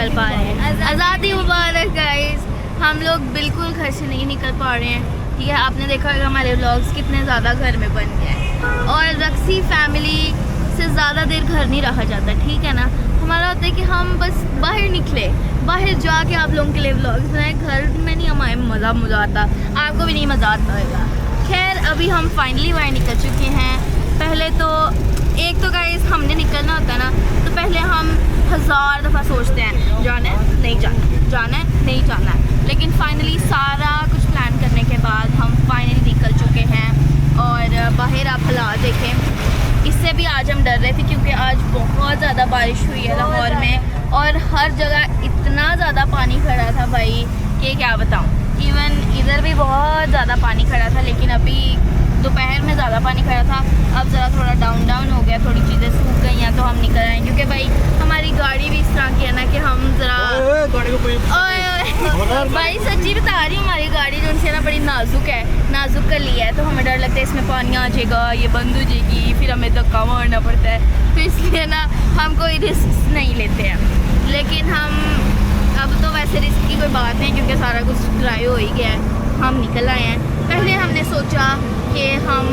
निकल पा रहे हैं। आज़ादी मुबारक गाइस। हम लोग बिल्कुल घर से नहीं निकल पा रहे हैं, ठीक है। आपने देखा होगा हमारे व्लॉग्स कितने ज़्यादा घर में बन गए हैं, और रक्सी फैमिली से ज़्यादा देर घर नहीं रहा जाता, ठीक है ना। हमारा होता है कि हम बस बाहर निकले, बाहर जाके आप लोगों के लिए व्लॉग्स बनाए। घर में नहीं हमारे मज़ा आता, आपको भी नहीं मज़ा आता होगा। खैर अभी हम फाइनली बाहर निकल चुके हैं। पहले तो एक तो गाइस हमने निकलना होता है ना, तो पहले हम 1000 दफ़ा सोचते हैं जाना है नहीं जाना, जाना है नहीं जाना है, लेकिन फाइनली सारा कुछ प्लान करने के बाद हम फाइनली निकल चुके हैं। और बाहर आप हालात देखें, इससे भी आज हम डर रहे थे क्योंकि आज बहुत ज़्यादा बारिश हुई है लाहौर में, और हर जगह इतना ज़्यादा पानी खड़ा था भाई कि क्या बताऊँ। इवन इधर भी बहुत ज़्यादा पानी खड़ा था, लेकिन अभी दोपहर में ज़्यादा पानी खड़ा था। अब ज़रा थोड़ा डाउन हो गया, थोड़ी चीज़ें सूख गई हैं, तो हम निकल आए। क्योंकि भाई हमारी गाड़ी भी इस तरह की है ना कि हम ज़रा भाई सच्ची बता रही हूँ, हमारी गाड़ी जो उनसे ना बड़ी नाजुक है, नाजुक कर लिया है, तो हमें डर लगता है इसमें पानी आ जाएगा, ये बंद हो जाएगी, फिर हमें धक्का मारना पड़ता है। तो इसलिए ना हम कोई रिस्क नहीं लेते हैं। लेकिन हम अब तो वैसे रिस्क की कोई बात नहीं, क्योंकि सारा कुछ ड्राई हो ही गया है, हम निकल आए हैं। पहले हमने सोचा कि हम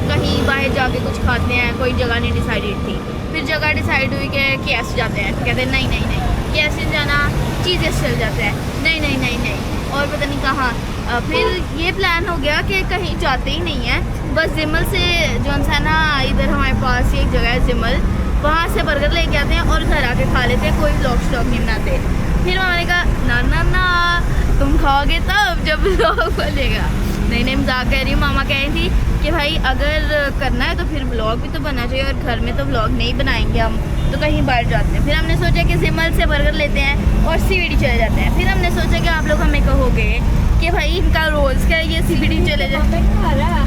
कहीं बाहर जाके कुछ खाते हैं, कोई जगह नहीं डिसाइडेड थी। फिर जगह डिसाइड हुई कि कैसे जाते हैं, कहते हैं नहीं कैसे जाना, चीज़ें चल जाते हैं, नहीं, और पता नहीं कहाँ। फिर ये प्लान हो गया कि कहीं जाते ही नहीं है, बस जिमल से जो है ना, इधर हमारे पास एक जगह है जिमल, वहाँ से बर्गर लेके आते हैं और घर आके खा लेते हैं, कोई व्लॉग श्लॉग नहीं बनाते। फिर उन्होंने कहा ना तुम खाओगे तब जब व्लॉग बनेगा। नहीं मजाक कह रही हूँ। मामा कह रही थी कि भाई अगर करना है तो फिर व्लॉग भी तो बनना चाहिए, और घर में तो व्लॉग नहीं बनाएंगे हम, तो कहीं बाहर जाते हैं। फिर हमने सोचा कि जिमल से बर्गर लेते हैं और CBD चले जाते हैं। फिर हमने सोचा कि आप लोग हमें कहोगे कि भाई इनका रोज़ का ये CBD चले जाते हैं,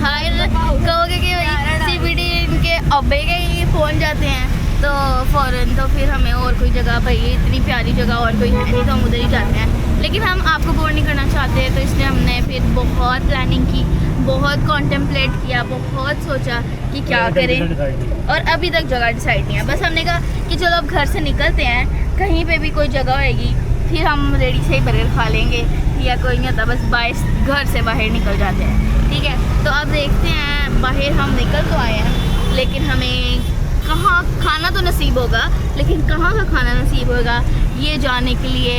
हाँ कहोगे कि भाई CBD इनके अब्बे के ही पहुँच जाते हैं, तो फ़ौरन तो फिर हमें और कोई जगह, भाई इतनी प्यारी जगह और कोई है नहीं, तो हम उधर ही जाते हैं। लेकिन हम आपको बोर नहीं करना चाहते, तो इसलिए हमने फिर बहुत प्लानिंग की, बहुत कॉन्टेम्पलेट किया, बहुत सोचा कि क्या करें, और अभी तक जगह डिसाइड नहीं है। बस हमने कहा कि चलो अब घर से निकलते हैं, कहीं पे भी कोई जगह होएगी फिर हम रेडी से ही बर्गर खा लेंगे, या कोई नहीं होता, बस घर से बाहर निकल जाते हैं, ठीक है। तो अब देखते हैं, बाहर हम निकल तो आए हैं, लेकिन हमें कहाँ खाना तो नसीब होगा, लेकिन कहाँ का खाना नसीब होगा ये जानने के लिए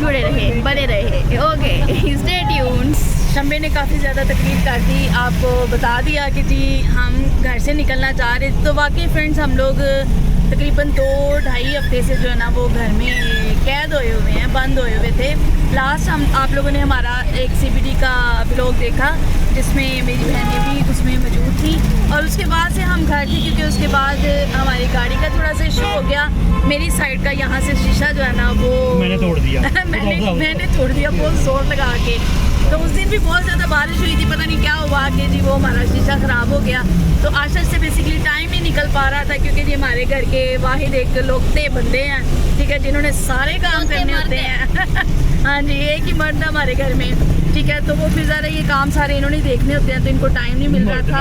जुड़े रहे, बने रहे। Okay stay tuned. शम्बे ने काफ़ी ज़्यादा तकलीफ कर दी, आपको बता दिया कि जी हम घर से निकलना चाह रहे थे। तो वाकई फ्रेंड्स, हम लोग तकरीबन 2-2.5 हफ्ते से जो है ना वो घर में कैद होए हुए हैं, बंद होए हुए थे। लास्ट आप लोगों ने हमारा एक CBD का व्लॉग देखा, जिसमें मेरी बहनें भी उसमें मौजूद थी, और उसके बाद से हम घर थे, क्योंकि उसके बाद हमारी गाड़ी का थोड़ा सा इशू हो गया। मेरी साइड का यहाँ से शीशा जो है ना वो मैंने तोड़ दिया मैंने तोड़ दिया बहुत जोर लगा के। तो उस दिन भी बहुत ज़्यादा बारिश हुई थी, पता नहीं क्या हुआ कि जी वो हमारा शीशा ख़राब हो गया। तो आशा से बेसिकली टाइम ही निकल पा रहा था, क्योंकि जी हमारे घर के वाहिद एक लोकते बंदे हैं, ठीक है, जिन्होंने सारे काम करने होते हैं हाँ जी, एक ही मर्द है हमारे घर में, ठीक है। तो वो फिर ज़रा ये काम सारे इन्होंने देखने होते हैं, तो इनको टाइम नहीं मिल रहा था।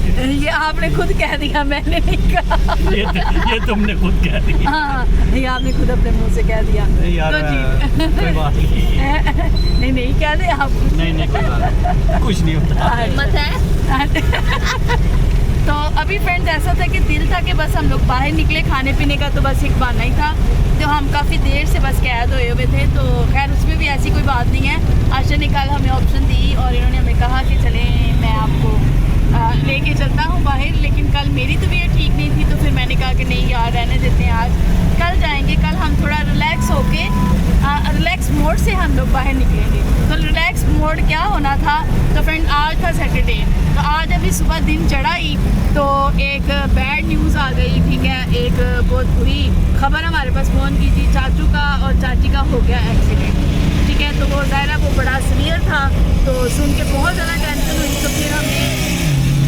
तो ये आपने खुद कह दिया, मैंने नहीं कहा। ये तुमने खुद कह दिया। हाँ, ये आपने खुद अपने मुंह से कह दिया। यार, तो जी कोई बात नहीं। नहीं कह दे आप। नहीं कोई बात, कुछ नहीं होता, मत है। तो अभी फ्रेंड्स ऐसा था कि दिल था कि बस हम लोग बाहर निकले, खाने पीने का तो बस एक बहाना ही था। तो हम काफ़ी देर से बस कैद हुए हुए थे, तो खैर उसमें भी ऐसी कोई बात नहीं है। आशा ने कल हमें ऑप्शन दी और इन्होंने हमें कहा कि चलें मैं आपको लेके चलता हूँ बाहर, लेकिन कल मेरी तबीयत ठीक नहीं थी, तो फिर मैंने कहा कि नहीं यार रहने देते हैं, आज कल जाएंगे। कल हम थोड़ा रिलैक्स होके रिलैक्स मोड से हम लोग बाहर निकलेंगे। तो रिलैक्स मोड क्या होना था, तो फ्रेंड आज था सैटरडे, तो आज अभी सुबह दिन चढ़ा ही तो एक बैड न्यूज़ आ गई, ठीक है, एक बहुत बुरी खबर हमारे पास फ़ोन की थी, चाचू का और चाची का हो गया एक्सीडेंट, ठीक है। तो वो ज़ाहिर वो बड़ा सीवियर था, तो सुन के बहुत ज़्यादा टेंशन हुई। तो फिर हमें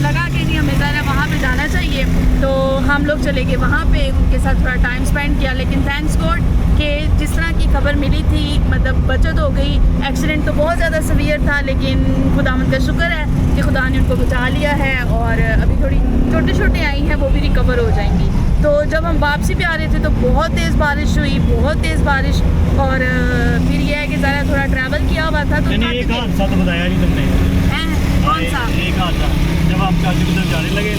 लगा कि नहीं हमें ज़रा वहाँ पे जाना चाहिए, तो हम लोग चले गए वहाँ पे, उनके साथ थोड़ा टाइम स्पेंड किया। लेकिन थैंक्स गॉड कि जिस तरह की खबर मिली थी, मतलब बचत हो गई। एक्सीडेंट तो बहुत ज़्यादा सीवियर था, लेकिन खुदावंद का शुक्र है कि खुदा ने उनको बचा लिया है, और अभी थोड़ी छोटे छोटे आई हैं, वो भी रिकवर हो जाएंगी। तो जब हम वापसी पे आ रहे थे तो बहुत तेज़ बारिश हुई, बहुत तेज़ बारिश। और फिर ये है कि ज़रा थोड़ा ट्रैवल किया हुआ था तो नहीं, एक हादसा तो बताया नहीं तुमने। कौन सा? एक हादसा जब हम चाची की तरफ जाने लगे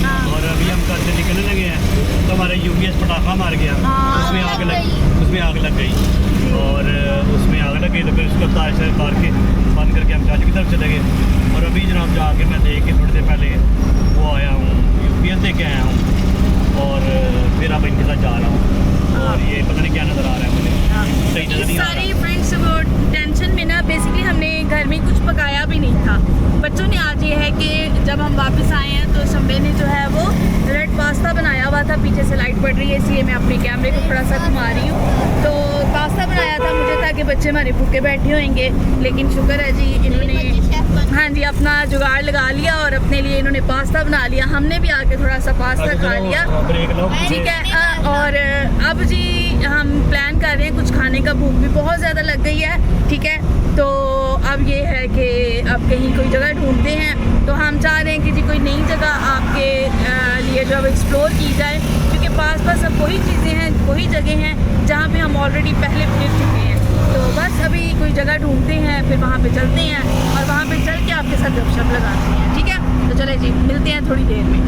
हाँ। और अभी हम घर से निकलने लगे हैं तो हमारा यूपीएस पटाखा मार गया। हाँ। उसमें आग लग गई और उसमें आग लग गई तो फिर उसको तार से मार के बंद करके हम चाची की तरफ चले गए। और अभी जनाब जाके मैं देख के थोड़ी देर पहले वो आया हूँ, यूपीएस दे के आया हूँ और फिर अब इनके साथ जा रहा हूँ। और ये पता नहीं क्या नज़र आ रहा है मुझे, सही नज़र नहीं आ रहा। सारी फ्रेंड्स वो टेंशन में ना बेसिकली हमने घर में कुछ पकाया भी नहीं था। बच्चों ने आज ये है कि जब हम वापस आए हैं तो शंबे ने जो है वो रेड पास्ता बनाया हुआ था। पीछे से लाइट पड़ रही है इसलिए मैं अपने कैमरे को थोड़ा सा घुमा रही हूँ। तो पास्ता बनाया था मुझे ताकि बच्चे हमारे भूखे बैठे होंगे, लेकिन शुक्र है जी इन्होंने हाँ जी अपना जुगाड़ लगा लिया और अपने लिए इन्होंने पास्ता बना लिया। हमने भी आके थोड़ा सा पास्ता खा लिया, ठीक है। और अब जी हम प्लान कर रहे हैं कुछ खाने का, भूख भी बहुत ज़्यादा लग गई है, ठीक है। तो अब ये है कि अब कहीं कोई जगह ढूंढते हैं। तो हम चाह रहे हैं कि जी कोई नई जगह आपके लिए जो अब एक्सप्लोर की जाए, क्योंकि पास पास अब वही चीज़ें हैं, वही जगह हैं जहाँ पे हम ऑलरेडी पहले फिर चुके हैं। तो बस अभी कोई जगह ढूंढते हैं, फिर वहाँ पे चलते हैं और वहाँ पे चल के आपके साथ गपशप लगाते हैं, ठीक है। तो चले जी मिलते हैं थोड़ी देर में।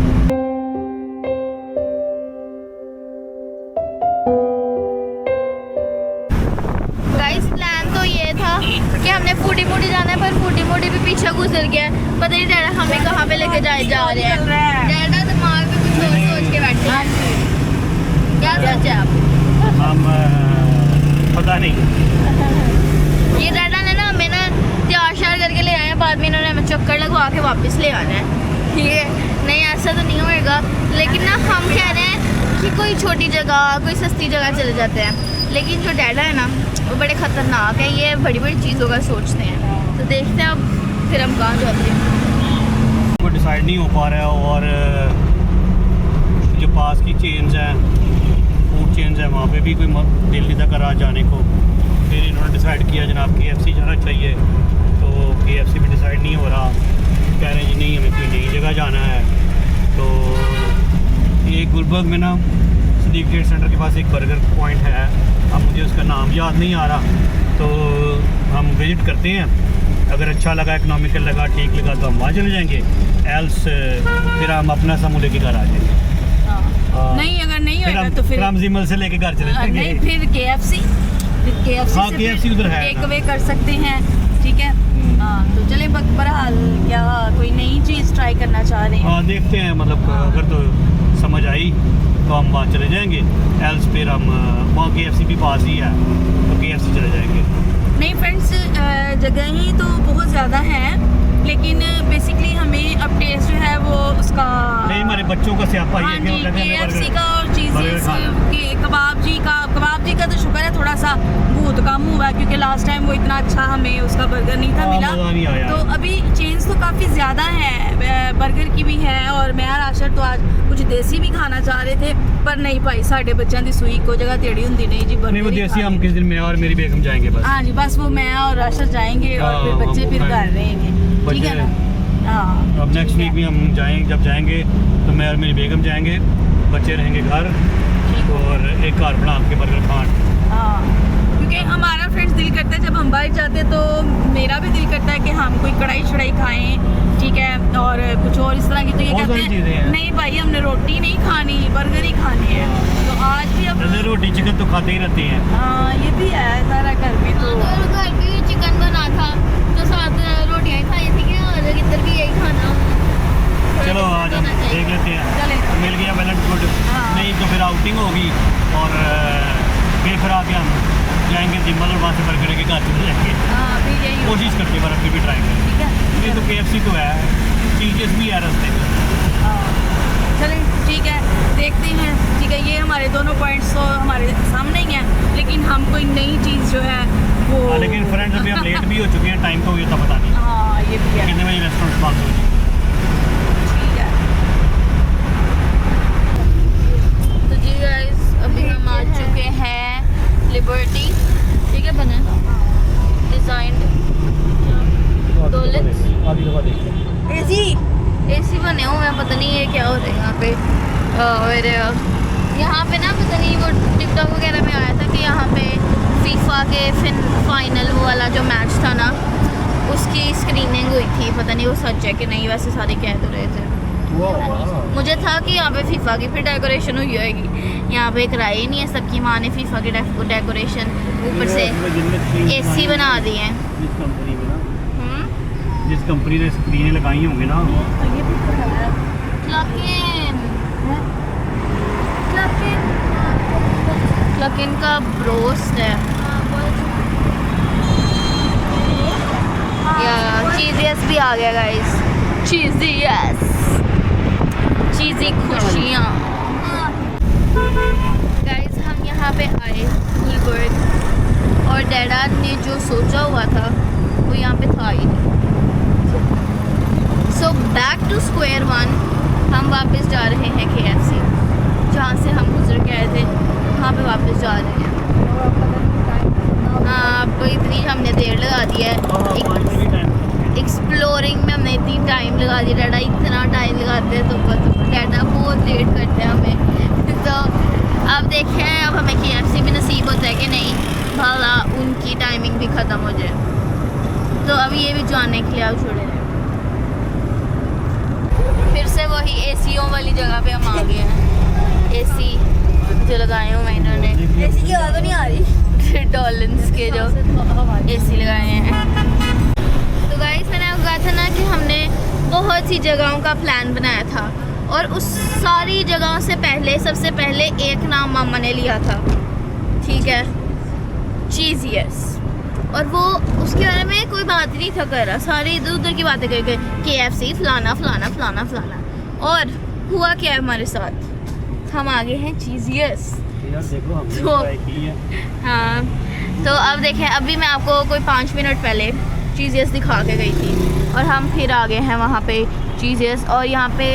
कि हमने फूटी मोटी जाना है, पर फूटी मोटी भी पीछे गुजर गया। पता नहीं डैडा हमें कहाँ पे लेके जा रहे हैं। डैडा दिमाग में कुछ सोच के बैठे हैं। क्या सोचे आप? हम पता नहीं। ये डैडा ने ना हमें ना तैयार श्यार करके ले आए हैं, बाद में इन्होंने हमें चक्कर लगवा के वापस ले आना है, ठीक है। नहीं ऐसा तो नहीं होएगा, लेकिन ना हम कह रहे हैं कि कोई छोटी जगह, कोई सस्ती जगह चले जाते हैं। लेकिन जो डैडा है ना वो बड़े ख़तरनाक है, ये बड़ी बड़ी चीज़ों का सोचते हैं। तो देखते हैं अब फिर हम कहाँ जाते हैं। वो डिसाइड नहीं हो पा रहा है और जो पास की चेन्स हैं, फूड चेन्स हैं, वहाँ पे भी कोई दिल नहीं था करा जाने को। फिर इन्होंने डिसाइड किया जनाब KFC जाना चाहिए, तो KFC भी डिसाइड नहीं हो रहा। कह रहे हैं जी नहीं हमें कोई नई जगह जाना है। तो ये गुलबर्ग में ना सदीक ट्रेड सेंटर के पास एक बर्गर पॉइंट है, अब मुझे उसका नाम याद नहीं आ रहा, तो हम विज़िट करते हैं। अगर अच्छा लगा, इकोनॉमिकल लगा, ठीक लगा तो हम वहाँ चले जाएंगे, एल्स फिर हम अपना समूह लेके घर आ जाएंगे। नहीं अगर नहीं होगा तो फिर हम जिमल से लेके घर चले जाएंगे। नहीं फिर KFC हाँ, KFC उधर है, टेक अवे कर सकते हैं, ठीक है। हाँ तो चले बहरहाल क्या कोई नई चीज़ ट्राई करना चाह रहे हैं। हाँ देखते हैं, मतलब अगर तो समझ आई तो हम वहाँ चले जाएंगे, एल्स फिर हम वहाँ KFC भी पास ही है तो KFC चले जाएंगे। नहीं फ्रेंड्स जगह ही तो बहुत ज़्यादा है, लेकिन बेसिकली हमें अब टेस्ट जो है वो उसका नहीं, हमारे बच्चों का स्यापा ही हाँ है जी KFC का और चीज़ें के कबाब जी का तो शुक्र है थोड़ा सा भूत कम हुआ, क्योंकि लास्ट टाइम वो इतना अच्छा हमें उसका बर्गर नहीं था मिला। नहीं आया। तो अभी चेंज तो काफ़ी ज़्यादा है, बर्गर की भी है। और मैं और आशर तो आज कुछ देसी भी खाना चाह रहे थे, पर नहीं भाई साढ़े बच्चों की सूई को जगह टेढ़ी होंगी नहीं जी। नहीं वो देसी हम किस दिन मैं और मेरी बेगम जाएंगे बस। हाँ जी बस वो मैं और आशर जाएंगे और फिर बच्चे फिर घर रहेंगे, ठीक है ना। हाँ अब नेक्स्ट वीक भी हम जाएंगे, जब जाएंगे तो मैं और मेरी बेगम जाएंगे, बच्चे रहेंगे घर और एक कार बना के बर्गर खान। हाँ क्योंकि हमारा फ्रेंड्स दिल करता है जब हम बाहर जाते हैं, तो मेरा भी दिल करता है कि हम कोई कढ़ाई शढ़ाई खाएं, ठीक है, और कुछ और इस तरह की। तो ये कहते हैं नहीं भाई हमने रोटी नहीं खानी, बर्गर ही खानी है। तो आज भी अब रोटी चिकन तो खाते ही रहते हैं। हाँ ये भी है सारा घर में। तो घर भी चिकन बना था तो साथ रोटियाँ खाई थी और इधर भी यही खाना। चलो आज हम देख लेते हैं, मिल गया वेल एंड गुड। नहीं तो फिर आउटिंग होगी और फिर आके हम जाएंगे जिम्मल और वहाँ से बर्गर के घर चले जाएंगे। कोशिश करते हैं फिर भी ट्राई करें। ये तो KFC तो है, चीज़ेस भी है रास्ते में। चलें ठीक है, देखते हैं, ठीक है। ये हमारे दोनों पॉइंट्स तो हमारे सामने ही हैं, लेकिन हम कोई नई चीज़ जो है वो लेकिन फ्रेंड्स अभी हम लेट भी हो चुके हैं, टाइम तो ये तो पता नहीं। हाँ ये भी है। कितने बजे रेस्टोरेंट बंद हो जाए। ठीक है तो जी गाइस अभी हम आ चुके हैं लिबर्टी, ठीक है, बने डिजाइंड एसी बने हुए हैं, पता नहीं ये क्या हो रहा है यहाँ पे। और यहाँ पे ना पता नहीं वो टिकटॉक वगैरह में आया था कि यहाँ पे फीफा के फाइनल वो वाला जो मैच था ना उसकी स्क्रीनिंग हुई थी। पता नहीं वो सच है कि नहीं, वैसे सारे कह तो रहे थे। मुझे था कि यहाँ पे फीफा की फिर डेकोरेशन हुई होगी। यहाँ पे कराई नहीं है, सबकी माँ ने फीफा की डेकोरेशन ऊपर से एसी बना दिए हैं। जिस कंपनी ने स्क्रीनें लगाई होंगी ना क्लकिन का ब्रोस्ट है या चीज़ियस भी आ गया गाइस। चीज़ियस, चीज़ी खुशियाँ। गाइस हम यहाँ पे आए गुलबर्ग और डैडा ने जो सोचा हुआ था वो यहाँ पे था ही नहीं। So back to square one, हम वापस जा रहे हैं KFC जहाँ से हम गुजर के आए थे, वहाँ पे वापस जा रहे हैं। हाँ, अब तो इतनी हमने देर लगा दी है एक्सप्लोरिंग में, हमने इतनी टाइम लगा दिया। डैडा इतना टाइम लगाते हैं तो डैडा बहुत लेट करते हैं हमें। तो अब देखें अब हमें KFC भी नसीब होता है कि नहीं, भला उनकी टाइमिंग भी ख़त्म हो जाए। तो अब ये भी जाने के लिए आप जुड़े हैं। फिर से वही एसीओं वाली जगह पे हम आ गए हैं। एसी जो लगाए हुए हैं इन्होंने, एसी की आवाज़ नहीं आ रही, डॉलन्स के जो एसी लगाए हैं। तो गाइस मैंने आपको कहा था ना कि हमने बहुत सी जगहों का प्लान बनाया था और उस सारी जगहों से पहले सबसे पहले एक नाम मामा ने लिया था, ठीक है, चीज़ियस। और वो उसके बारे में कोई बात ही नहीं था कर रहा, सारे इधर उधर की बातें कर गए, KFC फलाना फलाना फलाना फलाना। और हुआ क्या है हमारे साथ, हम आगे हैं चीज़ियस। तो हाँ, तो अब देखें, अभी मैं आपको कोई 5 मिनट पहले चीज़ियस दिखा के गई थी और हम फिर आ गए हैं वहाँ पे चीज़ियस। और यहाँ पे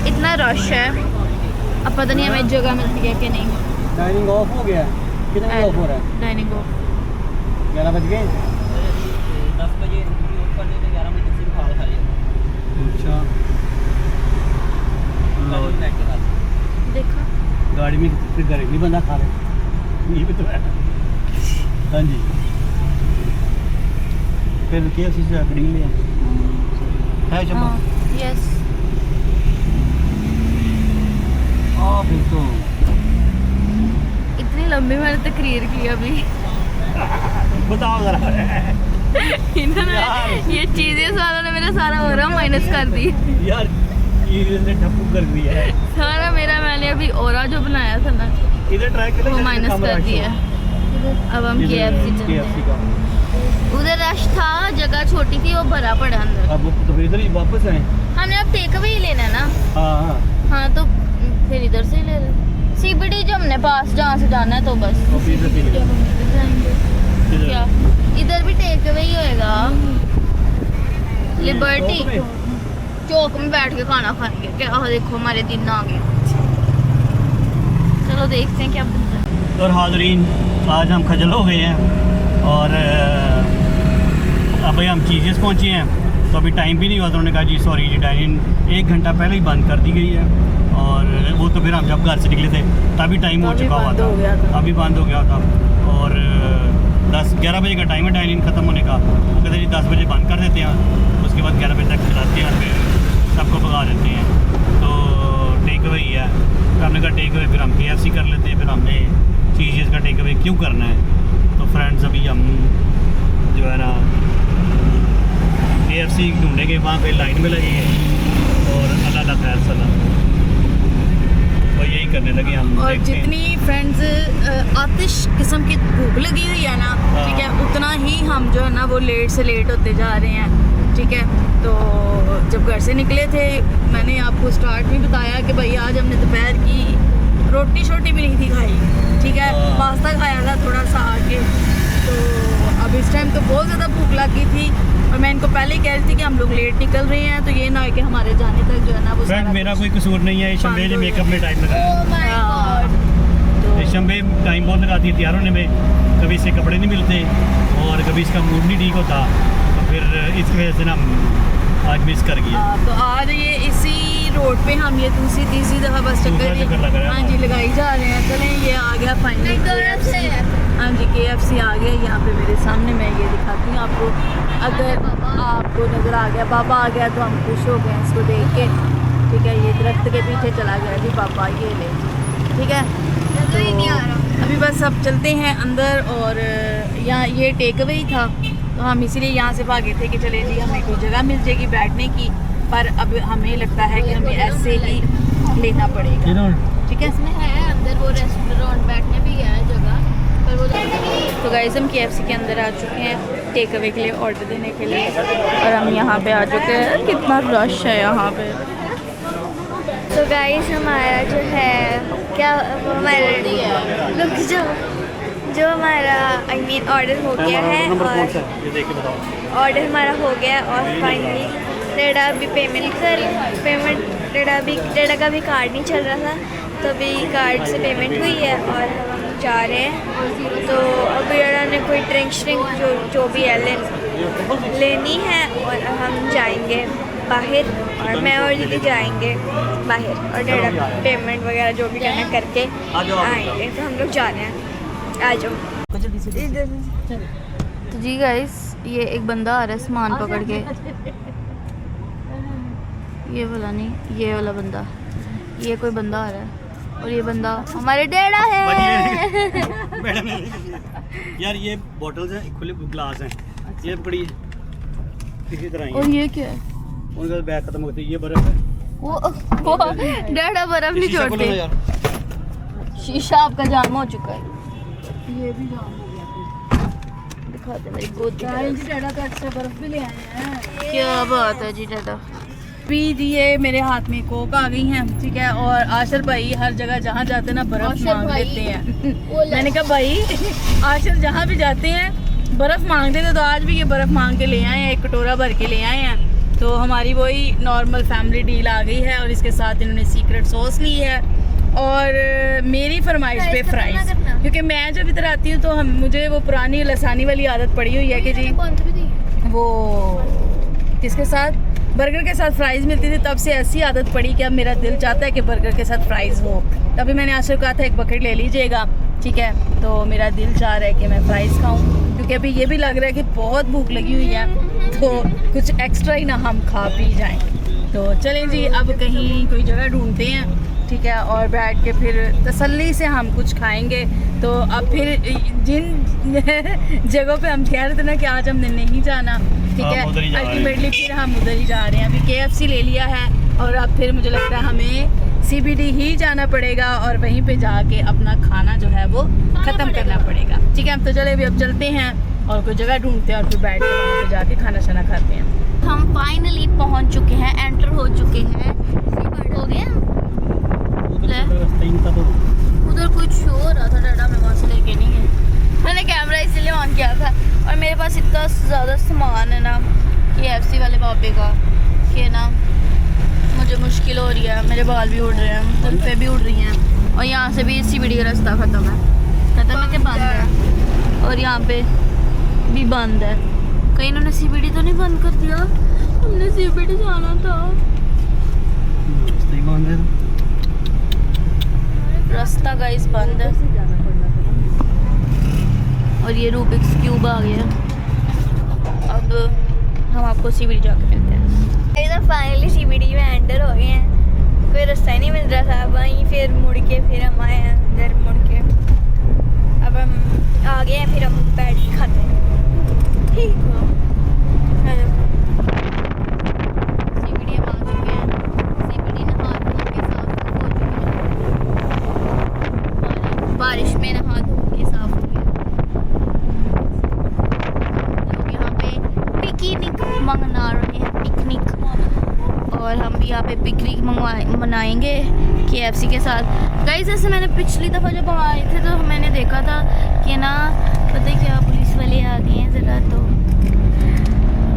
इतना रश है, अब पता नहीं हमें जगह मिलती है कि नहीं। डाइनिंग ऑफ हो गया, कितने बजे ऑफ हो रहा है? डाइनिंग ऑफ 11 बज गए, 10 बजे ऊपर नहीं तो 11 बजे सिर्फ हाल खाली है। अच्छा देखा गाड़ी में फिर घर भी बंदा खा रहे, ये भी तो है। हाँ जी, फिर KFC से ग्रीन ले है चम्मा। यस, फिर तो इतनी लंबी मैंने तकरीर की अभी। बताओ जरा इन्होंने ये चीज़ियस वालों ने मेरा सारा ओरा माइनस कर दी यार, ये ने ठप्पू कर दिया है सारा मेरा। मैंने अभी ओरा जो बनाया था ना इधर ट्राई कर, वो माइनस कर दिया। अब हम KFC चलते हैं। उधर रश था, जगह छोटी थी, वो भरा पड़ा अंदर। अब तो इधर ही वापस आए। हमने अब टेक अवे ही लेना है ना। हाँ, हाँ तो फिर इधर से ही ले रहे CBD जो हमने पास जहाँ से जाना है, तो बस क्या इधर भी टेक अवे ही होएगा। लिबर्टी चौक में बैठ के खाना खाएंगे क्या? देखो हमारे दिन आ गए। चलो देखते हैं क्या बनता है। और हाज़रीन, आज हम खजल हो गए हैं और अब भाई हम चीज़ेस पहुँचे हैं, तो अभी टाइम भी नहीं हुआ। तो उन्होंने कहा जी सॉरी जी, डाइनिंग 1 घंटा पहले ही बंद कर दी गई है। और वो तो फिर हम जब घर से निकले थे तभी टाइम हो चुका हुआ था, अभी बंद हो गया था। और 10-11 बजे का टाइम है डाइनिंग ख़त्म होने का। तो कहते जी 10 बजे बंद कर देते हैं, उसके बाद 11 बजे तक चलाते हैं, फिर सबको भगा देते हैं। तो टेक अवे ही है। तो हमने कहा टेक अवे फिर हम KFC कर लेते हैं, फिर हमने चीज़ का टेक अवे क्यों करना है। तो फ्रेंड्स अभी हम जो है ना KFC ढूंढेंगे, वहाँ पे लाइन में लगेंगे और अल्लाह खैर सलाम तो यही करने लगे हम। और देखते हैं। जितनी फ्रेंड्स आतिश किस्म की भूख लगी हुई है ना, ठीक है, उतना ही हम जो है ना वो लेट से लेट होते जा रहे हैं, ठीक है। तो जब घर से निकले थे, मैंने आपको स्टार्ट में बताया कि भाई आज हमने दोपहर की रोटी शोटी भी नहीं थी खाई, ठीक है, पास्ता खाया था थोड़ा सा आके। तो अब इस टाइम तो बहुत ज़्यादा भूख लगी थी और मैं इनको पहले ही कह रही थी कि हम लोग लेट निकल रहे हैं, तो ये ना हो कि हमारे जाने तक जो है ना वो फ्रेंड मेरा कोई कसूर नहीं है, शंबे ने मेकअप में टाइम लगाया। Oh my God. शंबे टाइम बहुत लगाती है तैयार होने में, कभी इससे कपड़े नहीं मिलते और कभी इसका मूड नहीं ठीक होता, तो फिर इसकी वजह से ना आज मिस कर गया। तो आज ये इसी रोड पे हम ये दूसरी तीसरी दफ़ा बस दूसरा चक्कर लग रहा है। हाँ जी लगाई जा रहे हैं। चलें ये आ गया फाइनली KFC। हाँ जी KFC आ गया यहाँ पे मेरे सामने। मैं ये दिखाती हूँ आपको, अगर आपको नज़र आ गया बाबा आ गया तो हम खुश हो गए इसको देख के। ठीक है, ये दरख्त के पीछे चला गया जी पापा, ये ले जी। ठीक है, तो अभी बस अब चलते हैं अंदर। और यहाँ ये टेक अवे ही था तो हम इसीलिए यहाँ से भागे थे कि चले जी हमें कोई जगह मिल जाएगी बैठने की, पर अब हमें लगता है कि हमें ऐसे ही लेना पड़ेगा। ठीक है, इसमें है अंदर वो रेस्टोरेंट बैठने भी है जगह, पर वो तो गाइस हम KFC के अंदर आ चुके हैं टेक अवे के लिए ऑर्डर देने के लिए, और हम यहाँ पे आ चुके हैं। कितना रश है यहाँ पे। तो गाइस हमारा जो है क्या वो हमारा रुक जाओ, जो हमारा आई मीन ऑर्डर हो गया है और ये देख के बताओ। ऑर्डर हमारा हो गया और फाइनली डेडा अभी पेमेंट डेडा का भी कार्ड नहीं चल रहा था, तो अभी कार्ड से पेमेंट हुई है और हम जा रहे हैं। तो अभी डेडा ने कोई ड्रिंक जो भी है लेनी है और हम जाएंगे बाहर, और मैं और दीदी जाएंगे बाहर, और डेडा पेमेंट वगैरह जो भी करना करके आएंगे। तो हम लोग जा रहे हैं, आ जाओ। तो जी गाइस ये एक बंदा आ रहा है सामान पकड़ के, ये वाला नहीं, ये वाला बंदा, ये कोई बंदा आ रहा है और ये बंदा हमारे डेडा है। मैडम यार ये बॉटल्स हैं, खुले ग्लास हैं, ये बड़ी इसी तरह ही और हैं। ये क्या है? उनका बैग खत्म होते ये बर्फ है। वो डेडा बर्फ नहीं शीशा खोलो ना छोड़ते। यार। शीशा आपका जाम हो चुका है। ये भी जाम हो गया। दिखाते मेरी गोद की तरफ। डेडा तो एक्स्ट्रा बर्फ भी ले आए हैं। क्या बात है जी डेडा। अभी ये मेरे हाथ में कोक आ गई हैं। ठीक है, और आशर भाई हर जगह जहाँ जाते हैं ना बर्फ आशर मांग भाई। लेते हैं। मैंने कहा भाई आशर जहाँ भी जाते हैं बर्फ मांगते थे, तो आज भी ये बर्फ मांग के ले आए हैं, एक कटोरा भर के ले आए हैं। तो हमारी वही नॉर्मल फैमिली डील आ गई है, और इसके साथ इन्होंने सीक्रेट सॉस ली है और मेरी फरमाइश पे फ्राइज, क्योंकि मैं जब इधर आती हूँ तो मुझे वो पुरानी लसानी वाली आदत पड़ी हुई है कि जी वो किसके साथ बर्गर के साथ फ्राइज़ मिलती थी, तब से ऐसी आदत पड़ी कि अब मेरा दिल चाहता है कि बर्गर के साथ फ्राइज़ हो। तभी मैंने आशर को कहा था एक बकेट ले लीजिएगा। ठीक है, तो मेरा दिल चाह रहा है कि मैं फ्राइज़ खाऊं, क्योंकि अभी ये भी लग रहा है कि बहुत भूख लगी हुई है, तो कुछ एक्स्ट्रा ही ना हम खा पी जाएं। तो चलें जी अब कहीं कोई जगह ढूंढते हैं। ठीक है, और बैठ के फिर तसल्ली से हम कुछ खाएंगे। तो अब फिर जिन जगहों पे हम कह रहे थे ना कि आज हमने नहीं जाना, ठीक है, अल्टीमेटली फिर हम उधर ही जा रहे हैं। अभी KFC ले लिया है और अब फिर मुझे लगता है हमें CBD ही जाना पड़ेगा और वहीं पे जाके अपना खाना जो है वो ख़त्म करना पड़ेगा। ठीक है, तो चले अभी अब चलते हैं और कोई जगह ढूंढते हैं और फिर बैठ के वहाँ पे जाके खाना शाना खाते हैं। हम फाइनली पहुंच चुके हैं, एंटर हो चुके हैं। हो गया उधर कुछ शो हो रहा था, डाटा मैं वहाँ से लेके नहीं गई। मैंने कैमरा इसलिए ऑन किया था, और मेरे पास इतना ज़्यादा सामान है ना KFC वाले बाबे का कि ना मुझे मुश्किल हो रही है। मेरे बाल भी उड़ रहे हैं, जुल्फे भी उड़ रही हैं, और यहाँ से भी CBD का रास्ता ख़त्म है कि बंद है, और यहाँ पे भी बंद है। कहीं इन्होंने CBD तो नहीं बंद कर दिया? हमने CBD जाना था। रास्ता गाइस बंद है, और ये रूबिक्स क्यूब आ गया। अब हम आपको CBD जाके मिलते हैं। फाइनली CBD में एंटर हो गए हैं। कोई रास्ता ही नहीं मिल रहा था, वहीं फिर मुड़ के फिर हम आए हैं अंदर मुड़ के। अब हम आ गए हैं, फिर हम बैठ के खाते हैं। ठीक हो CBD हम आ चुके हैं। CBD नहा धो के साफ हो चुके हैं, बारिश में नहा धो के साफ हो गए। लोग यहाँ पे पिकनिक मना रहे हैं, पिकनिक, और हम भी यहाँ पे पिकनिक मनाएंगे KFC के साथ। गाइस ऐसे मैंने पिछली दफ़ा जब हम आए थे तो मैंने देखा था कि ना पता है क्या पुलिस वाले आ गए हैं ज़रा। तो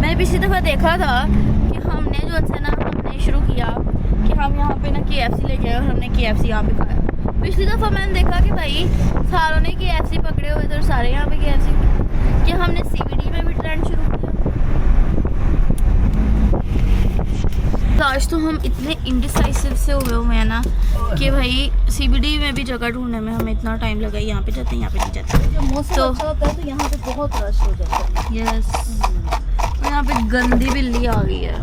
मैंने पिछली दफ़ा देखा था कि हमने जो है ना हमने शुरू किया कि हम यहाँ पे ना KFC ले गए और हमने KFC यहाँ पे खाया। पिछली दफ़ा मैंने देखा कि भाई सारों ने KFC पकड़े हुए थे और सारे यहाँ पे KFC, कि हमने CBD में भी ट्रेंड शुरू किया। लास्ट दोस्तों हम इतने इंडिसाइसिव से हुए हैं ना कि भाई CBD में भी जगह ढूंढने में हमें इतना टाइम लगा, यहाँ पे जाते हैं यहाँ पे नहीं जाते। मौसम तो- अच्छा होता है तो यहाँ पे बहुत रश हो जाता है। यस, यहाँ पे गंदी बिल्ली आ गई है।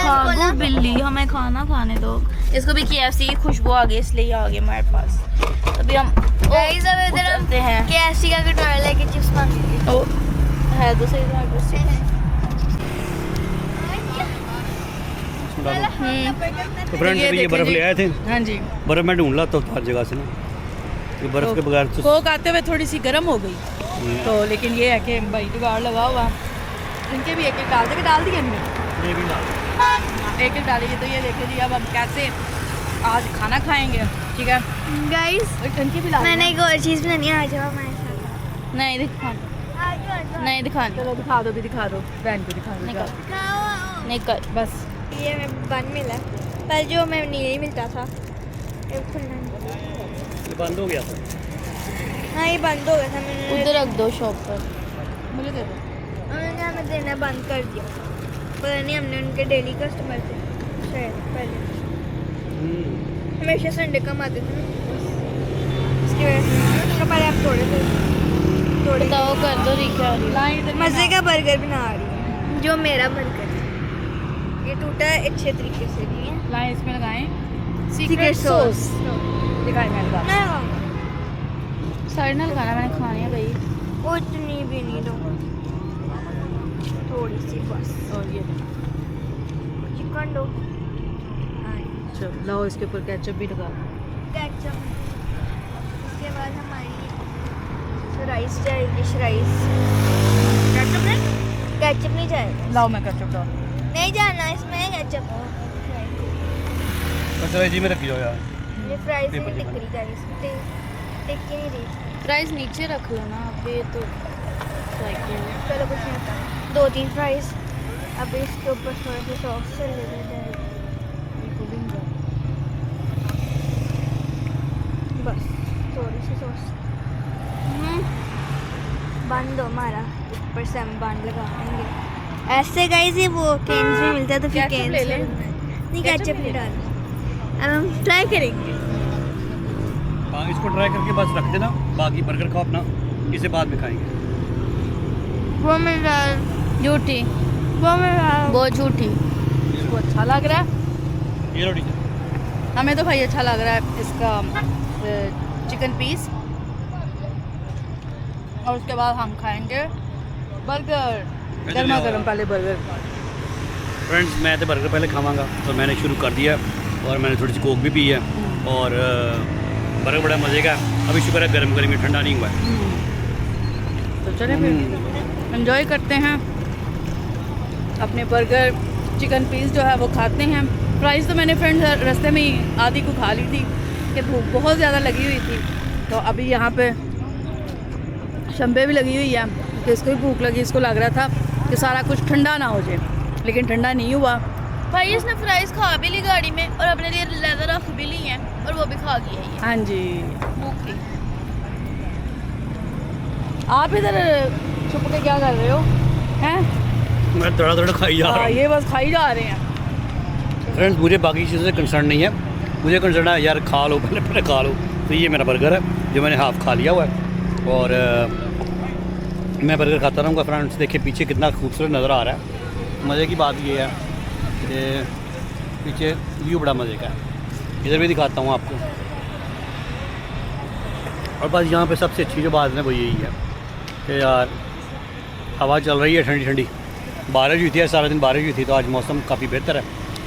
भागो बिल्ली, हमें खाना खाने दो। इसको भी KFC की खुशबू आ गई इसलिए ये आ गई हमारे पास। अभी हम गाइस अब इधर हम उतरते हैं। KFC का कटोरा लेके चिप्स मांगेंगे। ओ है तो सही बात है। तो फ्रेंड्स अभी ये बर्फ़ ले आए थे, हाँ जी, बर्फ़ मैं ढूंढ लाता हूँ हर जगह से ना, ये बर्फ़ के बगैर तो कोक आते हुए थोड़ी सी गर्म हो गई तो, लेकिन ये है कि भाई जुगाड़ लगा हुआ। इनके भी एक एक डाल दिए इनमें, ये भी डाल। एक एक डालेंगे। तो ये देखिए जी, अब हम कैसे आज खाना खाएंगे, ठीक है। गाइस इनकी भी डाल मैंने एक और चीज़ बनानी है, आ जाओ हमारे साथ। नहीं दिखा, आ जाओ। नहीं दिखानी, चलो दिखा दो, भी दिखा दो, बहन को दिखा दो। निकल, खाओ। नहीं कर। बस ये मैं बन मिला, पर जो मैं नहीं मिलता था ये खुलना नहीं। ये बंद हो गया था। हाँ ये बंद हो गया था, मैंने उधर रख दो शॉप पर। मुझे दे दो। उन्होंने हमें देना बंद कर दिया। पता नहीं, हमने उनके डेली कस्टमर थे शायद पहले, हमेशा संडे कम आते थे ना, इसकी वजह से तो पहले आप थोड़े बताओ कर दो रिक्शा। मज़े का बर्गर बना रही है, जो मेरा बर्गर है। ये टूटा है अच्छे तरीके से नहीं है। लाइन इसमें लगाएं, Secret sauce। दिखाएं, मैं लगा। मैं खाऊंगा, साइड ना लगाना, मैंने खानी है भाई। उतनी भी नहीं दो, थोड़ी सी बस। और ये चिकन दो, चलो लाओ, इसके ऊपर केचप भी लगा। केचप। उसके बाद हमारी राइस जाएगी, राइस। केचप नहीं, केचप नहीं जाएगा, लाओ मैं केचप डाल। नहीं जाना इसमें केचप। अच्छा जी में रखी जाओ यार। ये फ्राइज पेपर नहीं के टिक रही गाइस, टिक ही नहीं रही। प्राइस नीचे रख लो ना, अब ये तो साइकिल। चलो कुछ नहीं होता, 2-3 फ्राइज। अब इसके ऊपर थोड़ा सा सॉस से ले जाएगा, बस थोड़ी सी सॉस। बंद हो हमारा, ऊपर से हम बंद लगाएंगे ऐसे गाइस। ये वो केन्स में मिलता है तो फिर केचप केन्स ले ले। नहीं, केचप केचप ले नहीं डालना। अब हम ट्राई करेंगे। हाँ इसको ट्राई करके बस रख देना, बाकी बर्गर खाओ अपना, इसे बाद में खाएंगे। वो मेरा झूठी, वो मेरा बहुत झूठी। इसको अच्छा लग रहा है, ये रोटी हमें तो भाई अच्छा लग रहा है इसका चिकन पीस। और उसके बाद हम खाएंगे बर्गर, गर्मा गर्म। पहले बर्गर। फ्रेंड्स मैं तो बर्गर पहले खावांगा, तो मैंने शुरू कर दिया और मैंने थोड़ी सी कोक भी पी है और बर्गर बड़ा मज़े का। अभी शुक्र है गर्म गर्मी ठंडा नहीं हुआ है। तो चले फिर एंजॉय करते हैं अपने बर्गर, चिकन पीस जो है वो खाते हैं। प्राइस तो मैंने फ्रेंड्स रास्ते में ही आधी को खा ली थी कि भूख बहुत ज़्यादा लगी हुई थी। तो अभी यहाँ पे शंबे भी लगी हुई है कि इसको भी भूख लगी। इसको लग रहा था कि सारा कुछ ठंडा ना हो जाए, लेकिन ठंडा नहीं हुआ। भाई इसने फ्राइज खा भी ली गाड़ी में और अपने लिए लेदर रख भी ली है और वो भी खा गई है ये हाँ जी, भूखी। आप इधर छुप के क्या कर रहे हो हैं? मैं थोड़ा थोड़ा खाई जा रहा हूँ। ये बस खाई जा रहे हैं। फ्रेंड्स मुझे बाकी चीज़ों से कंसर्न नहीं है, मुझे कंसर्न है यार खा लो, पहले पहले खा लो। तो ये मेरा बर्गर है जो मैंने हाफ़ खा लिया हुआ है और मैं बर्गर खाता रहूँगा। फ्रेंड्स देखिए पीछे कितना खूबसूरत नज़र आ रहा है। मज़े की बात ये है कि पीछे व्यू बड़ा मज़े का है। इधर भी दिखाता हूँ आपको। और बस यहाँ पे सबसे अच्छी जो बात है ना वो यही है कि यार हवा चल रही है ठंडी ठंडी। बारिश हुई थी, सारा दिन बारिश हुई थी, तो आज मौसम काफ़ी बेहतर है।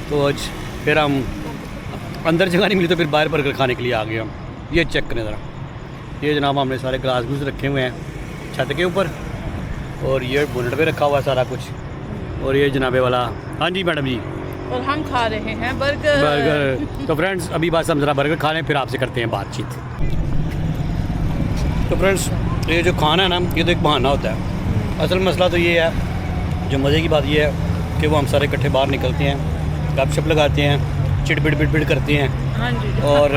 तो आज फिर हम अंदर जगह नहीं मिली तो फिर बाहर बर्गर खाने के लिए आ गए हम। ये चेक करें ज़रा, ये जनाब हमने सारे ग्लास ग्लूस रखे हुए हैं छत के ऊपर और ये बोनट पे रखा हुआ है सारा कुछ। और ये जनाबे वाला, हाँ जी मैडम जी, और हम खा रहे हैं बर्गर। बर्गर। तो फ्रेंड्स अभी बस हम ज़रा बर्गर खा लें फिर आपसे करते हैं बातचीत। तो फ्रेंड्स ये जो खाना है ना ये तो एक बहाना होता है। असल मसला तो ये है, जो मज़े की बात ये है कि वो हम सारे इकट्ठे बाहर निकलते हैं, गपशप लगाते हैं, चिड़बिड़ करते हैं हाँ जी। और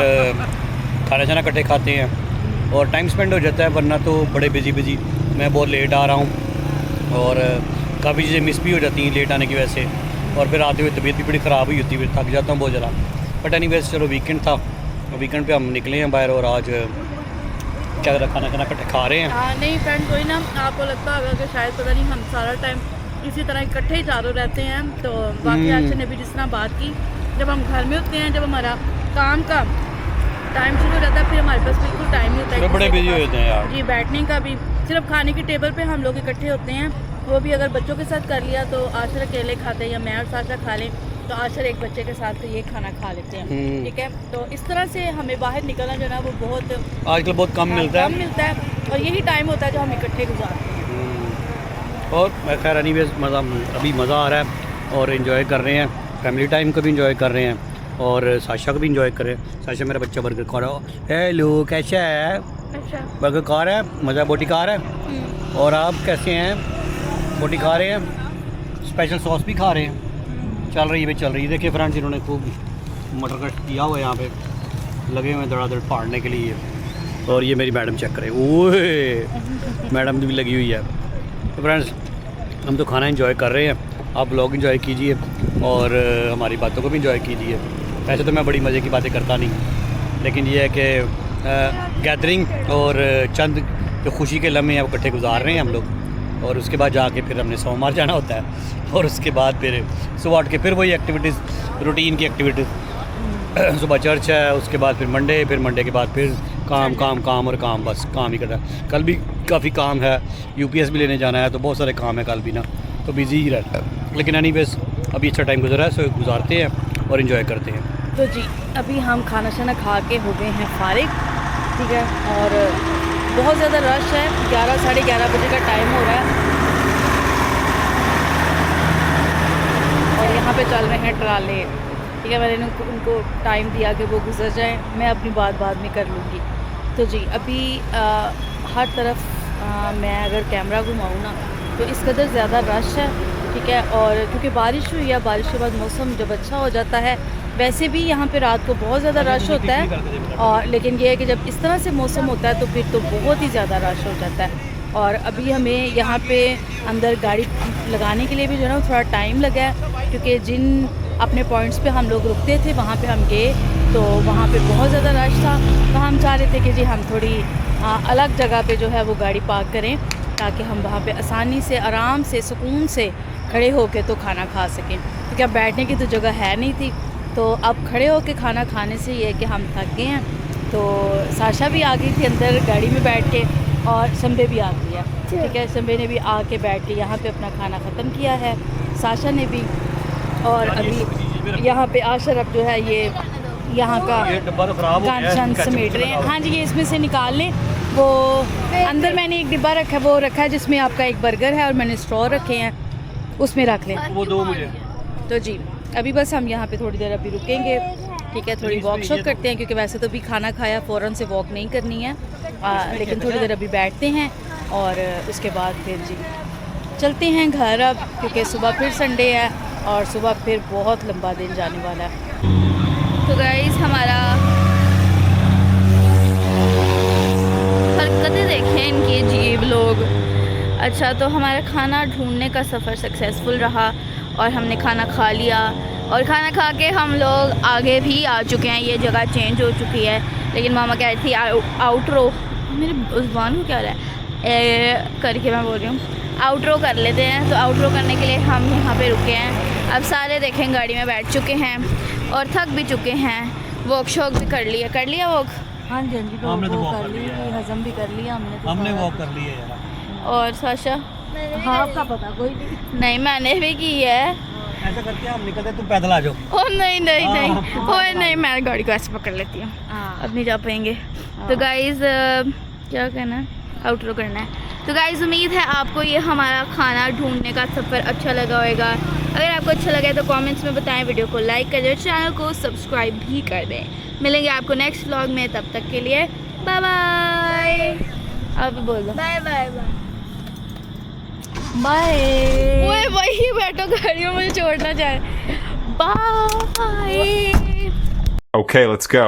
खाना छाना इकट्ठे खाते हैं और टाइम स्पेंड हो जाता है। वरना तो बड़े बिजी मैं बहुत लेट आ रहा हूँ और काफ़ी चीज़ें मिस भी हो जाती हैं लेट आने की वजह से। और फिर आते हुए तबीयत भी बड़ी ख़राब हुई होती है, फिर थक जाता हूँ बहुत ज़्यादा। बट एनीवेज चलो वीकेंड था, वीकेंड पे हम निकले हैं बाहर और आज क्या खाना इकट्ठे खा रहे हैं। हाँ नहीं फ्रेंड, कोई ना आपको लगता होगा कि शायद पता नहीं हम सारा टाइम इसी तरह इकट्ठे ही चारों रहते हैं, तो बाकी आज ने भी जिस तरह बात की, जब हम घर में होते हैं, जब हमारा काम का टाइम शुरू हो जाता है, फिर हमारे पास बिल्कुल टाइम नहीं होता है बड़े बिजी होते हैं यार जी बैठने का भी। सिर्फ खाने की टेबल पे हम लोग इकट्ठे होते हैं, वो भी अगर बच्चों के साथ कर लिया तो आशर अकेले खाते हैं, या मैं और साशा खा लें तो आशर एक बच्चे के साथ ये खाना खा लेते हैं, ठीक है। तो इस तरह से हमें बाहर निकलना जो है ना वो बहुत आजकल बहुत कम मिलता है, और यही टाइम होता है जो हम इकट्ठे गुजारते हैं। और खैर एनीवेज अभी मज़ा आ रहा है और इन्जॉय कर रहे हैं, फैमिली टाइम को भी इन्जॉय कर रहे हैं और साशा को भी इन्जॉय कर रहे हैं। साशा मेरा बच्चा बर्गर खा रहा है। हेलो कैसा है? अच्छा बर्गर खा रहा है, मज़ा बोटी खा रहा है। और आप कैसे हैं? बोटी खा रहे हैं, स्पेशल सॉस भी खा रहे हैं, चल रही है चल रही है। देखिए फ्रेंड्स, इन्होंने खूब मटर कट किया हुआ है, यहाँ पे लगे हुए हैं धड़ाधड़ फाड़ने के लिए। और ये मेरी मैडम चेक करें, ओए मैडम भी लगी हुई है। तो फ्रेंड्स हम तो खाना एंजॉय कर रहे हैं, आप ब्लॉग एंजॉय कीजिए और हमारी बातों को भी एंजॉय कीजिए। वैसे तो मैं बड़ी मज़े की बातें करता नहीं, लेकिन ये है कि गैदरिंग और चंद जो खुशी के लम्हे हैं वो इकट्ठे गुजार रहे हैं हम लोग। और उसके बाद जाके फिर हमने सोमवार जाना होता है, और उसके बाद फिर सुबह उठ के फिर वही एक्टिविटीज़, रूटीन की एक्टिविटीज़। सुबह चर्च है, उसके बाद फिर मंडे के बाद फिर काम काम काम और काम, बस काम ही करता है। कल भी काफ़ी काम है, यूपीएस भी लेने जाना है, तो बहुत सारे काम है कल भी ना, तो बिज़ी ही रहता है। लेकिन एनीवेज अभी अच्छा टाइम गुजरा है, सो गुजारते हैं और इन्जॉय करते हैं। तो जी अभी हम खाना शाना खा के हो गए हैं फारिग, ठीक है। और बहुत ज़्यादा रश है, 11 साढ़े 11 बजे का टाइम हो रहा है और यहाँ पे चल रहे हैं ट्राले, ठीक है। मैंने उनको टाइम दिया कि वो गुजर जाएं, मैं अपनी बात बाद में कर लूँगी। तो जी अभी हर तरफ मैं अगर कैमरा घुमाऊँ ना तो इस कदर ज़्यादा रश है, ठीक है। और क्योंकि बारिश हुई है, बारिश के बाद मौसम जब अच्छा हो जाता है, वैसे भी यहाँ पे रात को बहुत ज़्यादा रश होता है, और लेकिन ये है कि जब इस तरह से मौसम होता है तो फिर तो बहुत ही ज़्यादा रश हो जाता है। और अभी हमें यहाँ पे अंदर गाड़ी लगाने के लिए भी जो है ना थोड़ा टाइम लगा है, क्योंकि जिन अपने पॉइंट्स पे हम लोग रुकते थे वहाँ पे हम गए तो वहाँ पे बहुत ज़्यादा रश था, तो हम चाह रहे थे कि जी हम थोड़ी अलग जगह पे जो है वो गाड़ी पार्क करें, ताकि हम वहाँ पे आसानी से, आराम से, सुकून से खड़े होकर तो खाना खा सकें, क्योंकि अब बैठने की तो जगह है नहीं थी। तो अब खड़े होकर खाना खाने से ये है कि हम थक गए हैं। तो साशा भी आ गई थी अंदर गाड़ी में बैठ के, और शंबे भी आ गया, ठीक है। शंबे ने भी आके बैठ के यहाँ पे अपना खाना ख़त्म किया है, साशा ने भी। और अभी यहाँ पे आशरफ जो है ये यहाँ का गांचन समेट रहे हैं। हाँ जी, ये इसमें से निकाल लें। वो अंदर मैंने एक डिब्बा रखा है, वो रखा है जिसमें आपका एक बर्गर है, और मैंने स्ट्रॉ रखे हैं, उसमें रख लें वो दो मुझे। तो जी अभी बस हम यहाँ पे थोड़ी देर अभी रुकेंगे, ठीक है। थोड़ी वॉक शॉक करते हैं, क्योंकि वैसे तो भी खाना खाया फ़ौरन से वॉक नहीं करनी है, लेकिन थोड़ी देर अभी बैठते हैं और उसके बाद फिर जी चलते हैं घर अब, क्योंकि सुबह फिर संडे है और सुबह फिर बहुत लंबा दिन जाने वाला है। तो गाइस हमारा हरकतें देखें इनकी अजीब लोग। अच्छा, तो हमारा खाना ढूंढने का सफ़र सक्सेसफुल रहा और हमने खाना खा लिया, और खाना खा के हम लोग आगे भी आ चुके हैं। ये जगह चेंज हो चुकी है, लेकिन मामा कह रही थी आउटरो, मेरे जुबान को क्या रहा है करके मैं बोल रही हूँ, आउटरो कर लेते हैं। तो आउटरो करने के लिए हम यहाँ पे रुके हैं। अब सारे देखें गाड़ी में बैठ चुके हैं और थक भी चुके हैं, वॉक शॉक भी कर लिया वॉक। हाँ जी, हाँ जी, हमने तो वॉक कर कर ली, लिया। हजम भी कर लिया हमने वॉक कर ली है यार। और साशा? हाँ, आपका पता कोई नहीं, मैंने भी की है। ऐसा करते हैं हम निकलते, तुम पैदल आ जाओ। ओ नहीं नहीं नहीं, ओए नहीं, मैं गाड़ी को ऐसे पकड़ लेती हूँ, अब नहीं जा पाएंगे। तो गाइज़ क्या कहना है, आउटरो करना है। तो गाइज़ उम्मीद है आपको ये हमारा खाना ढूंढने का सफ़र अच्छा लगा होगा। अगर आपको अच्छा लगे तो कमेंट्स में बताएं, वीडियो को लाइक कर दें, चैनल को सब्सक्राइब भी कर दें। मिलेंगे आपको नेक्स्ट व्लॉग में, तब तक के लिए बाय बाय। आप बोल दो बाय बाय बाय बाय। ओए वही बैठो गाड़ी में, मुझे छोड़ना चाहे। बाय। Okay, let's go.